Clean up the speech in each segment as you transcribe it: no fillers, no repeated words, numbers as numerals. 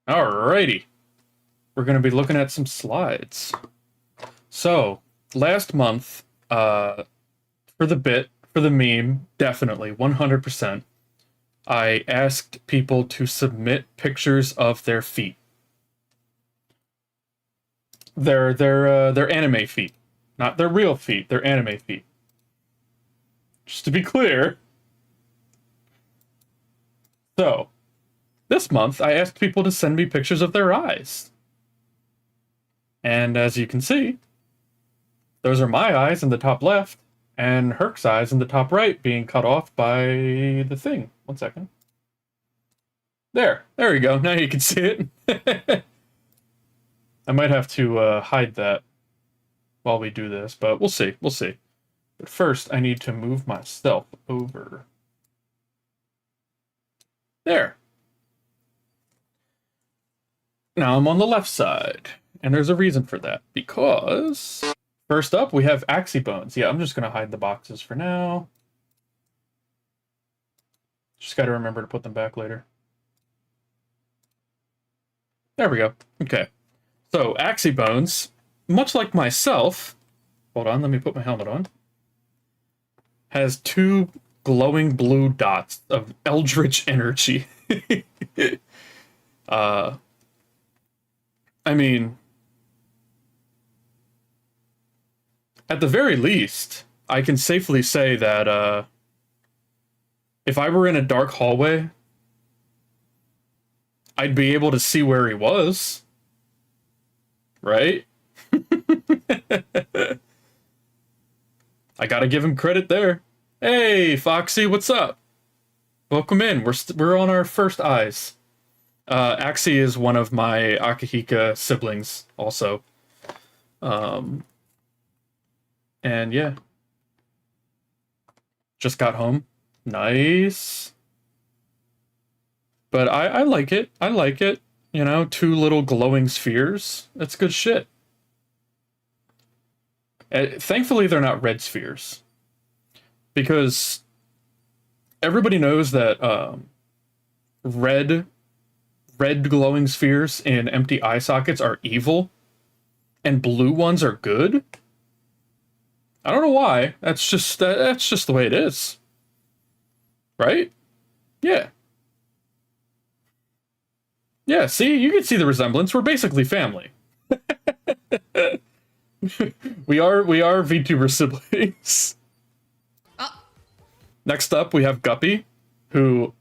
Alrighty. We're going to be looking at some slides. So, last month, for the meme, definitely, 100%, I asked people to submit pictures of their feet. Their anime feet. Not their real feet, their anime feet. Just to be clear. So, this month, I asked people to send me pictures of their eyes. And as you can see, those are my eyes in the top left, and Herc's eyes in the top right being cut off by the thing. 1 second. There we go. Now you can see it. I might have to hide that while we do this, but we'll see. We'll see. But first, I need to move myself over. There. Now I'm on the left side, and there's a reason for that, because first up we have axiobones. Yeah, I'm just going to hide the boxes for now. Just got to remember to put them back later. There we go. Okay. So, axiobones, much like myself, hold on, let me put my helmet on, has two glowing blue dots of eldritch energy. I mean, at the very least, I can safely say that if I were in a dark hallway, I'd be able to see where he was. Right? I gotta give him credit there. Hey, Foxy, what's up? Welcome in. We're on our first eyes. Axie is one of my Akahika siblings, also. And yeah. Just got home. Nice. But I like it. I like it. You know, two little glowing spheres. That's good shit. Thankfully, they're not red spheres. Because everybody knows that red glowing spheres in empty eye sockets are evil, and blue ones are good. I don't know why. That's just the way it is. Right? Yeah. Yeah, see? You can see the resemblance. We're basically family. we are VTuber siblings. Next up, we have Guppy, who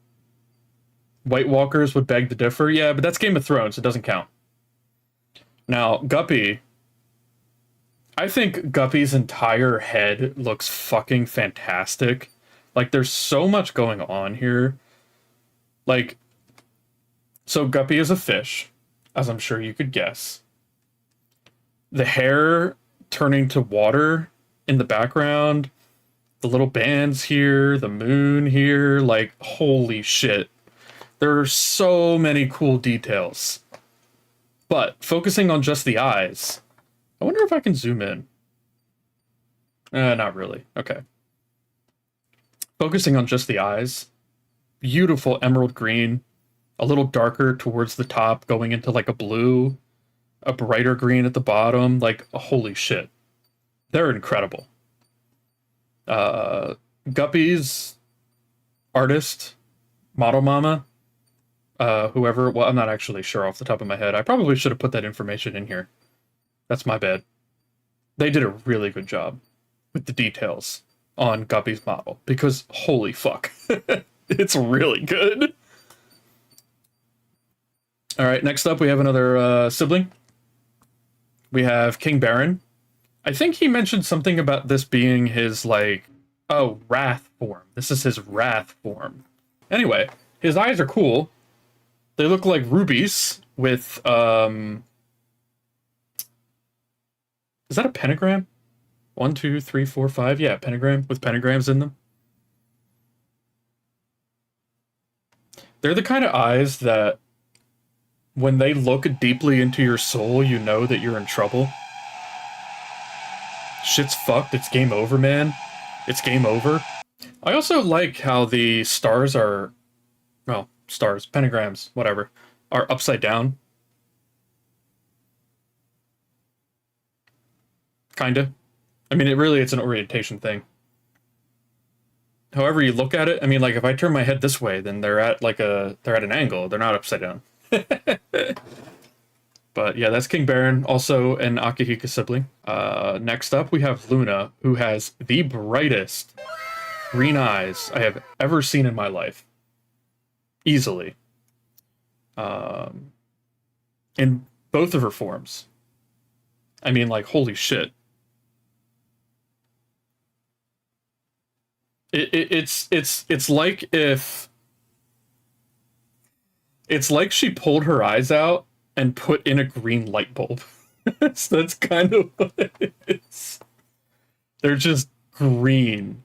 White Walkers would beg to differ. Yeah, but that's Game of Thrones. It doesn't count. Now, Guppy, I think Guppy's entire head looks fucking fantastic. Like, there's so much going on here. Like, so Guppy is a fish, as I'm sure you could guess. The hair turning to water in the background, the little bands here, the moon here, like, holy shit. There are so many cool details. But, focusing on just the eyes, I wonder if I can zoom in. Not really. Okay. Focusing on just the eyes, beautiful emerald green, a little darker towards the top, going into like a blue, a brighter green at the bottom. Like, holy shit. They're incredible. Guppy's artist, Model Mama, whoever, well, I'm not actually sure off the top of my head. I probably should have put that information in here. That's my bad. They did a really good job with the details on Guppy's model, because holy fuck. It's really good. All right, next up we have another sibling. We have King Baron. I think he mentioned something about this being his, like, oh, wrath form. This is his wrath form. Anyway, his eyes are cool. They look like rubies with, is that a pentagram? 1, 2, 3, 4, 5. Yeah, pentagram with pentagrams in them. They're the kind of eyes that when they look deeply into your soul, you know that you're in trouble. Shit's fucked. It's game over, man. It's game over. I also like how the stars are, well, stars, pentagrams, whatever. are upside down. Kinda. I mean, it's an orientation thing. However you look at it, I mean, like, if I turn my head this way, then they're at an angle. They're not upside down. But yeah, that's King Baron, also an Akihiko sibling. Next up, we have Luna, who has the brightest green eyes I have ever seen in my life. Easily. In both of her forms. I mean, like, holy shit. It's like if... It's like she pulled her eyes out and put in a green light bulb. So that's kind of what it is. They're just green.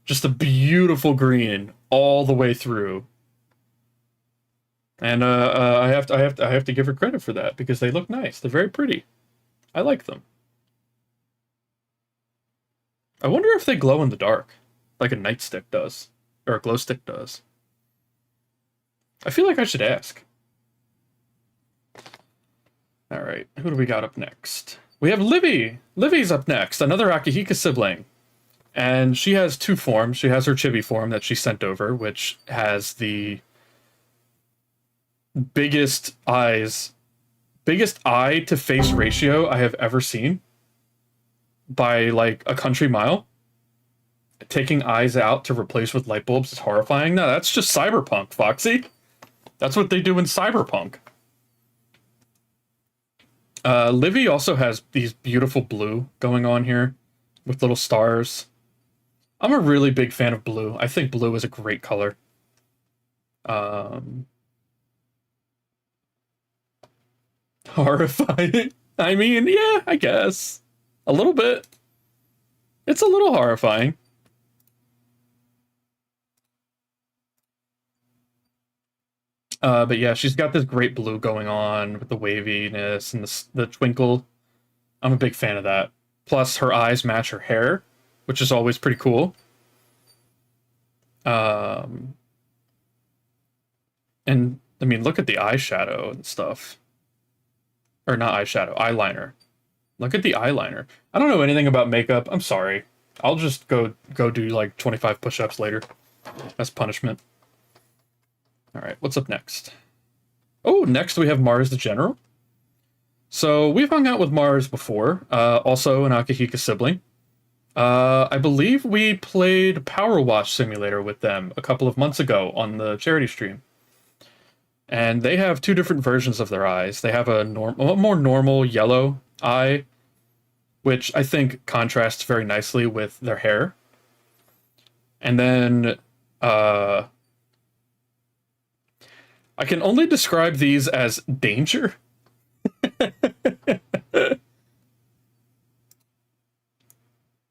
Just a beautiful green all the way through. And I have to give her credit for that because they look nice. They're very pretty. I like them. I wonder if they glow in the dark, like a nightstick does, or a glow stick does. I feel like I should ask. All right, who do we got up next? We have Livy. Livy's up next, another Akihiko sibling. And she has two forms. She has her chibi form that she sent over, which has the biggest eye to face ratio I have ever seen by like a country mile. Taking eyes out to replace with light bulbs is horrifying. No, that's just cyberpunk, Foxy. That's what they do in cyberpunk. Livy also has these beautiful blue going on here with little stars. I'm a really big fan of blue. I think blue is a great color. Horrifying. I mean, yeah, I guess. A little bit. It's a little horrifying. But yeah, she's got this great blue going on with the waviness and the twinkle. I'm a big fan of that. Plus, her eyes match her hair, which is always pretty cool. And, I mean, look at the eyeshadow and stuff. Or not eyeshadow, eyeliner. Look at the eyeliner. I don't know anything about makeup. I'm sorry. I'll just go do like 25 push-ups later. That's punishment. Alright, what's up next? Oh, next we have Mars the General. So, we've hung out with Mars before. Also an Akihiko sibling. I believe we played Power Wash Simulator with them a couple of months ago on the charity stream. And they have two different versions of their eyes. They have a more normal yellow eye, which I think contrasts very nicely with their hair. And then, I can only describe these as danger.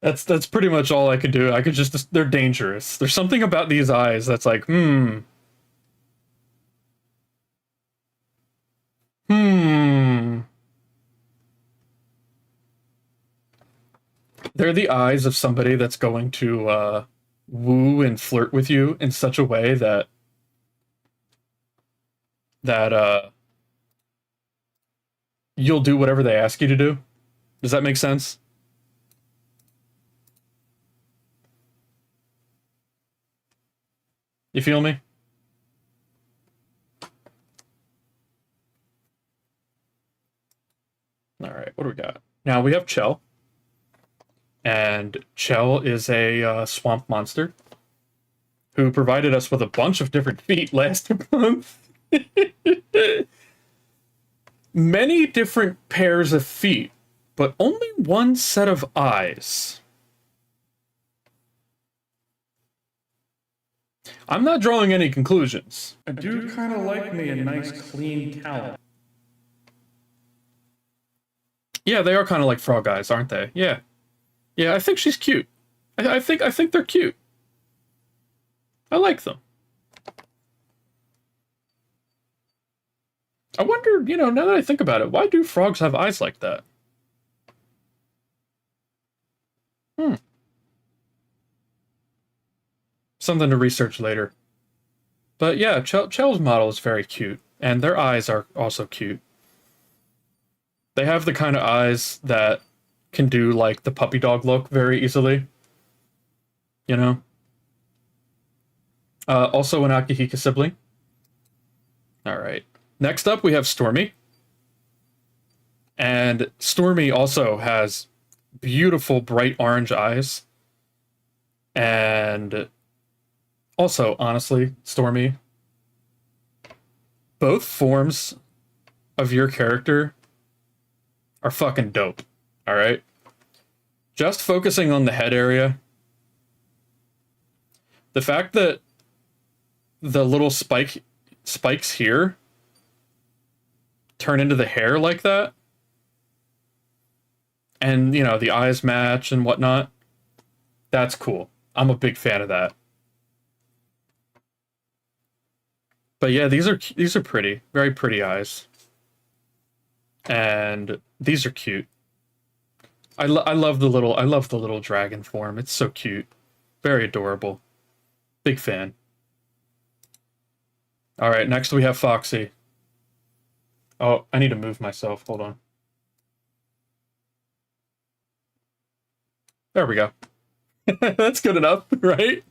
That's pretty much all I could do. I could just, they're dangerous. There's something about these eyes that's like, They're the eyes of somebody that's going to woo and flirt with you in such a way that you'll do whatever they ask you to do. Does that make sense? You feel me? All right, what do we got? Now we have Chell. And Chell is a swamp monster who provided us with a bunch of different feet last month. Many different pairs of feet, but only one set of eyes. I'm not drawing any conclusions. I do kind of like me a nice clean towel. Yeah, they are kind of like frog eyes, aren't they? Yeah. Yeah, I think she's cute. I think they're cute. I like them. I wonder, now that I think about it, why do frogs have eyes like that? Something to research later. But yeah, Chell's model is very cute. And their eyes are also cute. They have the kind of eyes that can do like the puppy dog look very easily. You know? Also an Akihiko sibling. Alright. Next up we have Stormy. And Stormy also has beautiful bright orange eyes. And also, honestly, Stormy, both forms of your character are fucking dope. Alright? Just focusing on the head area. The fact that the little spikes here turn into the hair like that, and, you know, the eyes match and whatnot, that's cool. I'm a big fan of that. But yeah, these are pretty. Very pretty eyes. And these are cute. I love the little dragon form. It's so cute. Very adorable. Big fan. All right, next we have Foxy. Oh, I need to move myself. Hold on. There we go. That's good enough, right?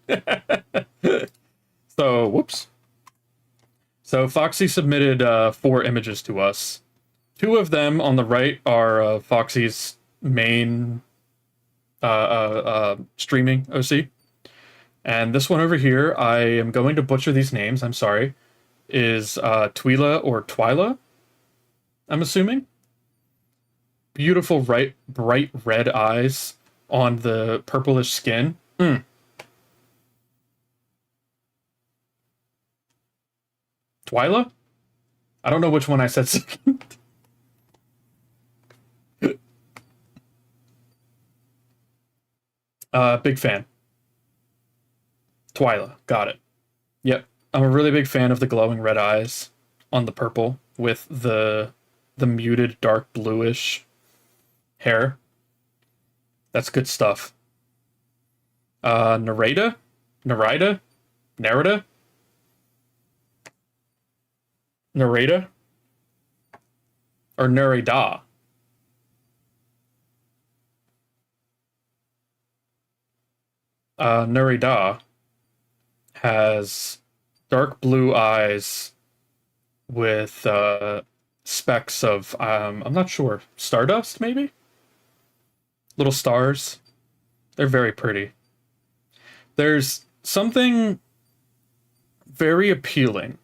So, whoops. So Foxy submitted 4 images to us. 2 of them on the right are Foxy's main streaming OC. And this one over here, I am going to butcher these names, I'm sorry, is Twila or Twyla, I'm assuming. Beautiful bright red eyes on the purplish skin. Twyla? I don't know which one I said second. Big fan. Twyla, got it. Yep, I'm a really big fan of the glowing red eyes on the purple with the muted dark bluish hair. That's good stuff. Narita? Narita? Narita? Narita? Or Narida? Narida has dark blue eyes with specks of, I'm not sure, stardust maybe? Little stars. They're very pretty. There's something very appealing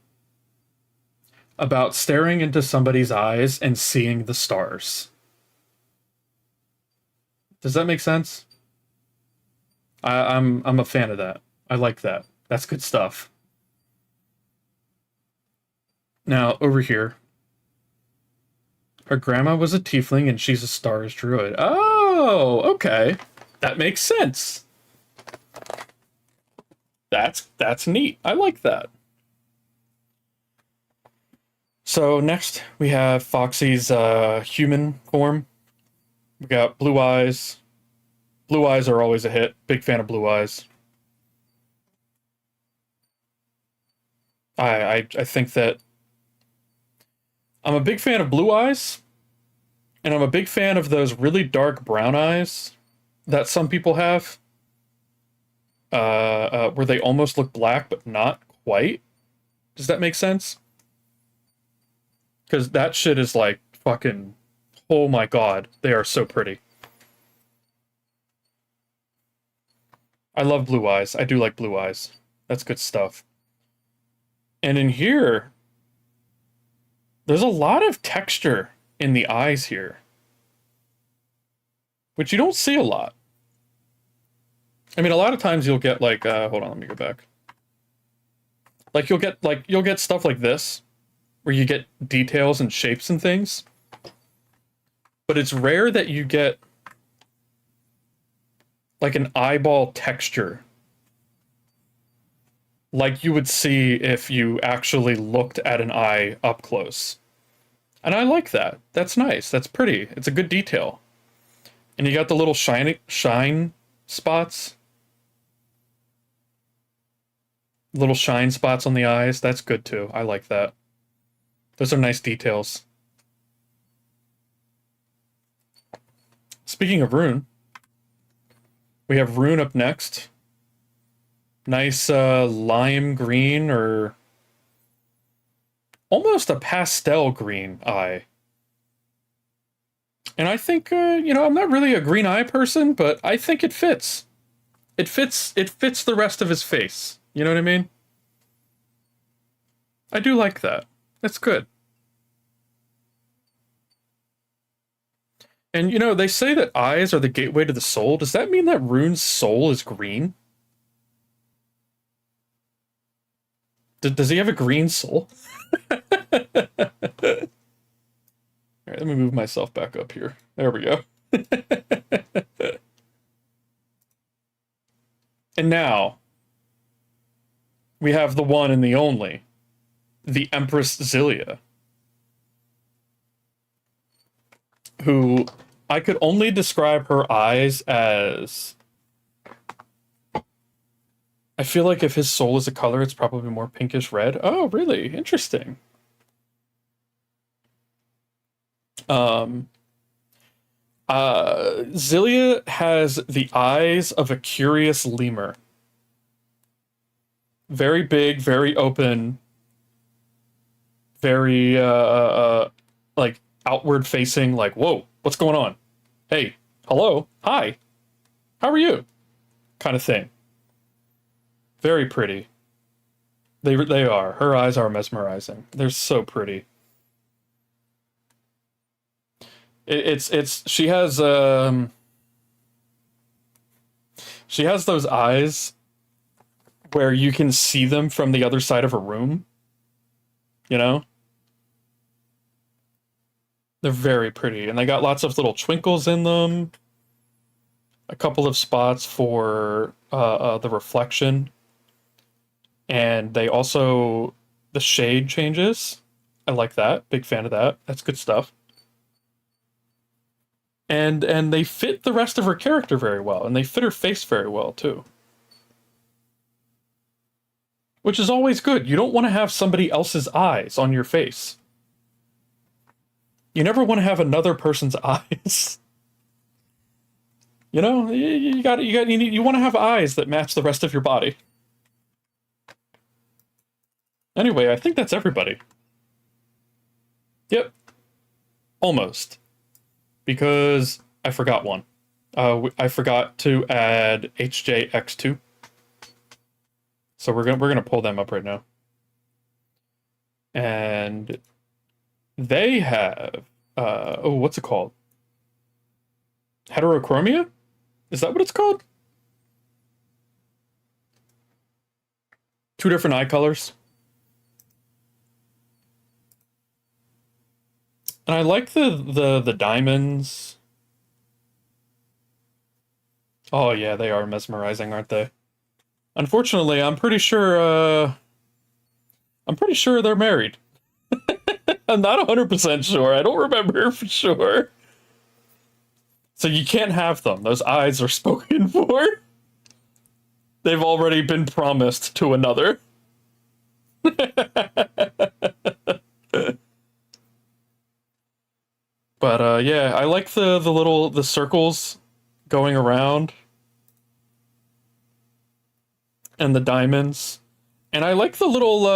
about staring into somebody's eyes and seeing the stars. Does that make sense? I'm a fan of that. I like that. That's good stuff. Now, over here. Her grandma was a tiefling and she's a stars druid. Oh, okay. That makes sense. That's neat. I like that. So next we have Foxy's human form. We got blue eyes. Blue eyes are always a hit. Big fan of blue eyes. I think that I'm a big fan of blue eyes, and I'm a big fan of those really dark brown eyes that some people have, where they almost look black but not quite. Does that make sense? Because that shit is like fucking, oh my god, they are so pretty. I love blue eyes. I do like blue eyes. That's good stuff. And in here, there's a lot of texture in the eyes here, which you don't see a lot. I mean, a lot of times you'll get like, hold on, let me go back. Like you'll get stuff like this, where you get details and shapes and things. But it's rare that you get like an eyeball texture, like you would see if you actually looked at an eye up close. And I like that. That's nice. That's pretty. It's a good detail. And you got the little shine spots. Little shine spots on the eyes. That's good too. I like that. Those are nice details. Speaking of Rune, we have Rune up next. Nice lime green, or almost a pastel green eye. And I think, you know, I'm not really a green eye person, but I think it fits. It fits the rest of his face. You know what I mean? I do like that. That's good. And, you know, they say that eyes are the gateway to the soul. Does that mean that Rune's soul is green? Does he have a green soul? Alright, let me move myself back up here. There we go. And now, we have the one and the only, the Empress Zilia, who I could only describe her eyes as... I feel like if his soul is a color, it's probably more pinkish red. Oh, really? Interesting. Zilia has the eyes of a curious lemur. Very big, very open, very, like, outward facing, like, whoa, what's going on? Hey, hello, hi, how are you? Kind of thing. Very pretty. They are. Her eyes are mesmerizing. They're so pretty. She has those eyes where you can see them from the other side of a room. You know? They're very pretty, and they got lots of little twinkles in them. A couple of spots for the reflection. And they also, the shade changes. I like that. Big fan of that. That's good stuff. And they fit the rest of her character very well, and they fit her face very well too. Which is always good. You don't want to have somebody else's eyes on your face. You never want to have another person's eyes. You know, you want to have eyes that match the rest of your body. Anyway, I think that's everybody. Yep. Almost. Because I forgot one. I forgot to add HJX2. So we're gonna pull them up right now. And they have oh, what's it called? Heterochromia? Is that what it's called? Two different eye colors. And I like the diamonds. Oh yeah, they are mesmerizing, aren't they? Unfortunately, I'm pretty sure they're married. I'm not 100% sure. I don't remember for sure. So you can't have them. Those eyes are spoken for. They've already been promised to another. But yeah, I like the circles going around and the diamonds. And I like the little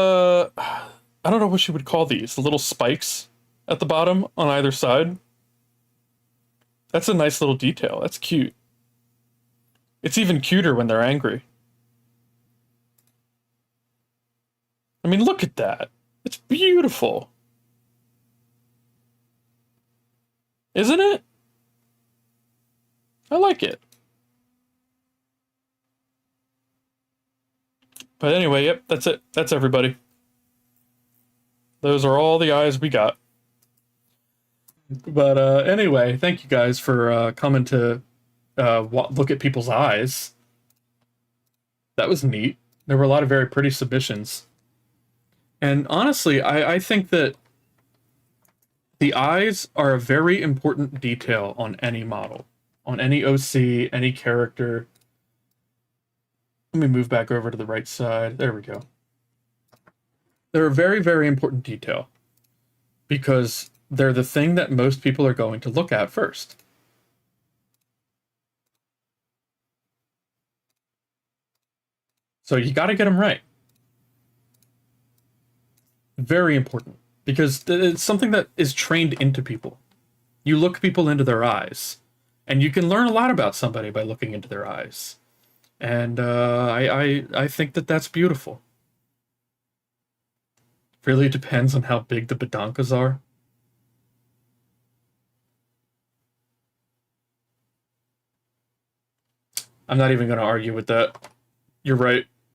I don't know what you would call these, the little spikes at the bottom on either side. That's a nice little detail. That's cute. It's even cuter when they're angry. I mean, look at that. It's beautiful. Isn't it? I like it. But anyway, yep, that's it. That's everybody. Those are all the eyes we got. But anyway, thank you guys for coming to look at people's eyes. That was neat. There were a lot of very pretty submissions. And honestly, I think that the eyes are a very important detail on any model, on any OC, any character. Let me move back over to the right side. There we go. They're a very, very important detail. because they're the thing that most people are going to look at first. So you got to get them right. Very important, because it's something that is trained into people. You look people into their eyes, and you can learn a lot about somebody by looking into their eyes. And I think that that's beautiful. Really depends on how big the badankas are. I'm not even going to argue with that. You're right.